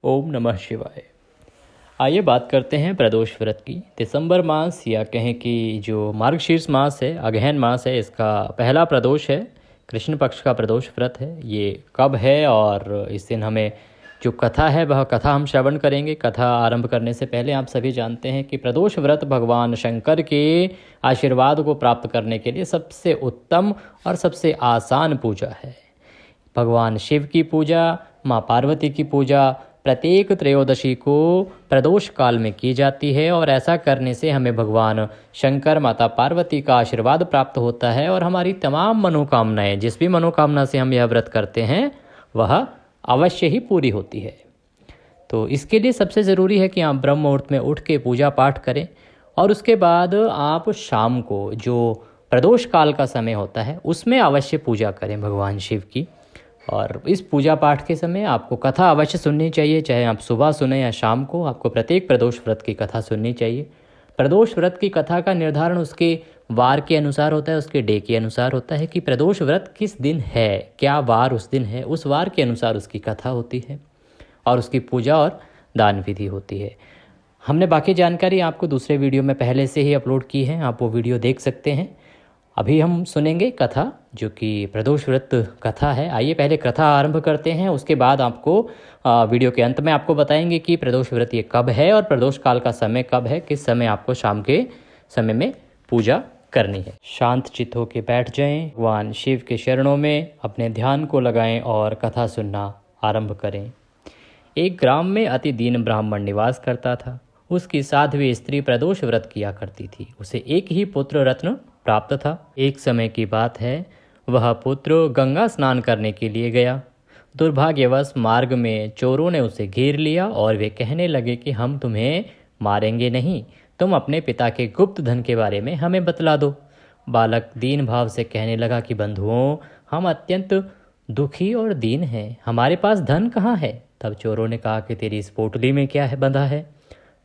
ओम नमः शिवाय। आइए बात करते हैं प्रदोष व्रत की। दिसंबर मास या कहें कि जो मार्गशीर्ष मास है, अगहन मास है, इसका पहला प्रदोष है, कृष्ण पक्ष का प्रदोष व्रत है। ये कब है और इस दिन हमें जो कथा है वह कथा हम श्रवण करेंगे। कथा आरंभ करने से पहले आप सभी जानते हैं कि प्रदोष व्रत भगवान शंकर के आशीर्वाद को प्राप्त करने के लिए सबसे उत्तम और सबसे आसान पूजा है। भगवान शिव की पूजा, माँ पार्वती की पूजा प्रत्येक त्रयोदशी को प्रदोष काल में की जाती है और ऐसा करने से हमें भगवान शंकर, माता पार्वती का आशीर्वाद प्राप्त होता है और हमारी तमाम मनोकामनाएं, जिस भी मनोकामना से हम यह व्रत करते हैं वह अवश्य ही पूरी होती है। तो इसके लिए सबसे ज़रूरी है कि आप ब्रह्म मुहूर्त में उठ के पूजा पाठ करें और उसके बाद आप शाम को जो प्रदोष काल का समय होता है उसमें अवश्य पूजा करें भगवान शिव की। और इस पूजा पाठ के समय आपको कथा अवश्य सुननी चाहिए, चाहे आप सुबह सुने या शाम को, आपको प्रत्येक प्रदोष व्रत की कथा सुननी चाहिए। प्रदोष व्रत की कथा का निर्धारण उसके वार के अनुसार होता है, उसके डे के अनुसार होता है कि प्रदोष व्रत किस दिन है, क्या वार उस दिन है, उस वार के अनुसार उसकी कथा होती है और उसकी पूजा और दान विधि होती है। हमने बाकी जानकारी आपको दूसरे वीडियो में पहले से ही अपलोड की है, आप वो वीडियो देख सकते हैं। अभी हम सुनेंगे कथा, जो कि प्रदोष व्रत कथा है। आइए पहले कथा आरंभ करते हैं, उसके बाद आपको वीडियो के अंत में आपको बताएंगे कि प्रदोष व्रत ये कब है और प्रदोष काल का समय कब है, किस समय आपको शाम के समय में पूजा करनी है। शांत चित्त होकर बैठ जाएं, भगवान शिव के शरणों में अपने ध्यान को लगाएं और कथा सुनना आरंभ करें। एक ग्राम में अति दीन ब्राह्मण निवास करता था। उसकी साध्वी स्त्री प्रदोष व्रत किया करती थी। उसे एक ही पुत्र रत्न प्राप्त था। एक समय की बात है, वह पुत्र गंगा स्नान करने के लिए गया। दुर्भाग्यवश मार्ग में चोरों ने उसे घेर लिया और वे कहने लगे कि हम तुम्हें मारेंगे नहीं, तुम अपने पिता के गुप्त धन के बारे में हमें बतला दो। बालक दीन भाव से कहने लगा कि बंधुओं, हम अत्यंत दुखी और दीन हैं, हमारे पास धन कहाँ है। तब चोरों ने कहा कि तेरी इस पोटली में क्या है बंधा है।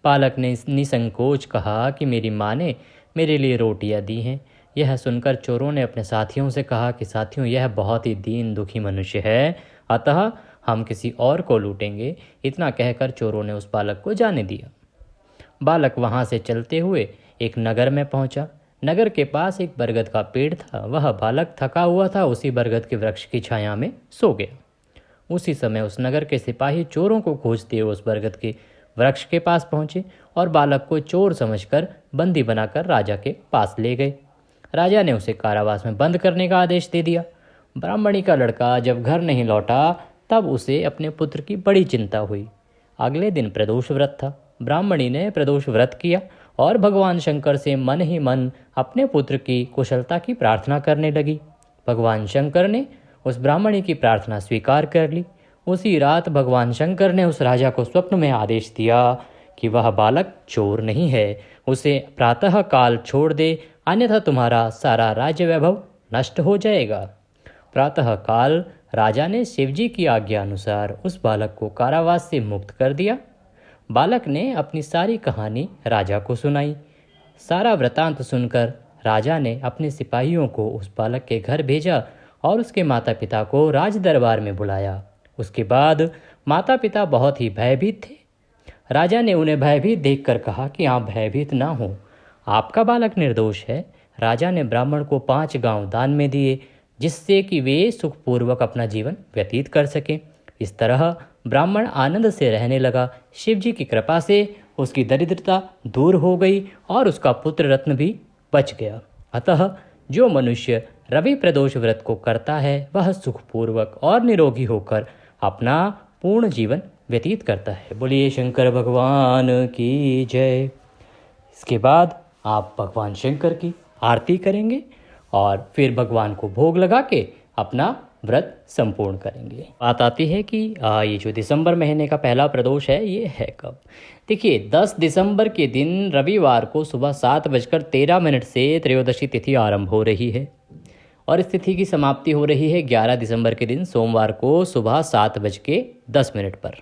बालक ने निसंकोच कहा कि मेरी माँ ने मेरे लिए रोटियां दी हैं। यह सुनकर चोरों ने अपने साथियों से कहा कि साथियों, यह बहुत ही दीन दुखी मनुष्य है, अतः हम किसी और को लूटेंगे। इतना कहकर चोरों ने उस बालक को जाने दिया। बालक वहाँ से चलते हुए एक नगर में पहुँचा। नगर के पास एक बरगद का पेड़ था। वह बालक थका हुआ था, उसी बरगद के वृक्ष की छाया में सो गया। उसी समय उस नगर के सिपाही चोरों को खोजते हुए उस बरगद के वृक्ष के पास पहुंचे और बालक को चोर समझकर बंदी बनाकर राजा के पास ले गए। राजा ने उसे कारावास में बंद करने का आदेश दे दिया। ब्राह्मणी का लड़का जब घर नहीं लौटा तब उसे अपने पुत्र की बड़ी चिंता हुई। अगले दिन प्रदोष व्रत था। ब्राह्मणी ने प्रदोष व्रत किया और भगवान शंकर से मन ही मन अपने पुत्र की कुशलता की प्रार्थना करने लगी। भगवान शंकर ने उस ब्राह्मणी की प्रार्थना स्वीकार कर ली। उसी रात भगवान शंकर ने उस राजा को स्वप्न में आदेश दिया कि वह बालक चोर नहीं है, उसे प्रातः काल छोड़ दे, अन्यथा तुम्हारा सारा राज्य वैभव नष्ट हो जाएगा। प्रातः काल राजा ने शिवजी की आज्ञा अनुसार उस बालक को कारावास से मुक्त कर दिया। बालक ने अपनी सारी कहानी राजा को सुनाई। सारा वृतांत सुनकर राजा ने अपने सिपाहियों को उस बालक के घर भेजा और उसके माता पिता को राज दरबार में बुलाया। उसके बाद माता पिता बहुत ही भयभीत थे। राजा ने उन्हें भयभीत देखकर कहा कि आप भयभीत ना हो, आपका बालक निर्दोष है। राजा ने ब्राह्मण को 5 गांव दान में दिए, जिससे कि वे सुखपूर्वक अपना जीवन व्यतीत कर सकें। इस तरह ब्राह्मण आनंद से रहने लगा। शिवजी की कृपा से उसकी दरिद्रता दूर हो गई और उसका पुत्र रत्न भी बच गया। अतः जो मनुष्य रवि प्रदोष व्रत को करता है वह सुखपूर्वक और निरोगी होकर अपना पूर्ण जीवन व्यतीत करता है। बोलिए शंकर भगवान की जय। इसके बाद आप भगवान शंकर की आरती करेंगे और फिर भगवान को भोग लगा के अपना व्रत संपूर्ण करेंगे। बात आती है कि ये जो दिसंबर महीने का पहला प्रदोष है ये है कब। देखिए 10 दिसंबर के दिन रविवार को सुबह 7:13 से त्रयोदशी तिथि आरंभ हो रही है और इस तिथि की समाप्ति हो रही है 11 दिसंबर के दिन सोमवार को सुबह 7:10 पर।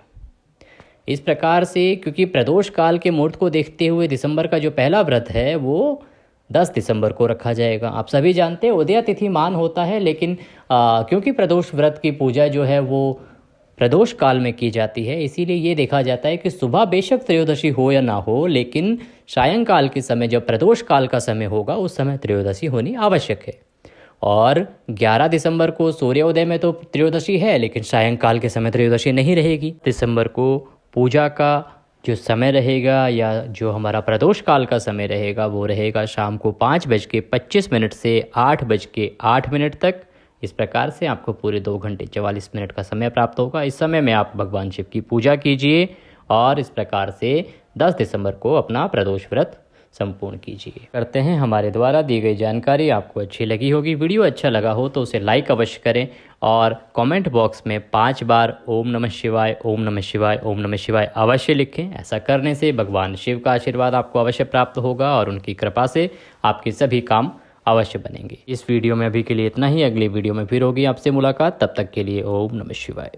इस प्रकार से क्योंकि प्रदोष काल के मुहूर्त को देखते हुए दिसंबर का जो पहला व्रत है वो 10 दिसंबर को रखा जाएगा। आप सभी जानते हैं उदया तिथि मान होता है, लेकिन क्योंकि प्रदोष व्रत की पूजा जो है वो प्रदोष काल में की जाती है। इसीलिए ये देखा जाता है कि सुबह बेशक त्रयोदशी हो या ना हो, लेकिन सायंकाल के समय जब प्रदोष काल का समय होगा उस समय त्रयोदशी होनी आवश्यक है। और 11 दिसंबर को सूर्योदय में तो त्रयोदशी है, लेकिन सायंकाल के समय त्रयोदशी नहीं रहेगी। दिसंबर को पूजा का जो समय रहेगा या जो हमारा प्रदोष काल का समय रहेगा वो रहेगा शाम को 5:25 से 8:08 तक। इस प्रकार से आपको पूरे 2 घंटे 44 मिनट का समय प्राप्त होगा। इस समय में आप भगवान शिव की पूजा कीजिए और इस प्रकार से 10 दिसंबर को अपना प्रदोष व्रत संपूर्ण कीजिए। करते हैं हमारे द्वारा दी गई जानकारी आपको अच्छी लगी होगी। वीडियो अच्छा लगा हो तो उसे लाइक अवश्य करें और कमेंट बॉक्स में 5 बार ओम नमः शिवाय, ओम नमः शिवाय, ओम नमः शिवाय अवश्य लिखें। ऐसा करने से भगवान शिव का आशीर्वाद आपको अवश्य प्राप्त होगा और उनकी कृपा से आपके सभी काम अवश्य बनेंगे। इस वीडियो में अभी के लिए इतना ही। अगली वीडियो में फिर होगी आपसे मुलाकात। तब तक के लिए ओम नमः शिवाय।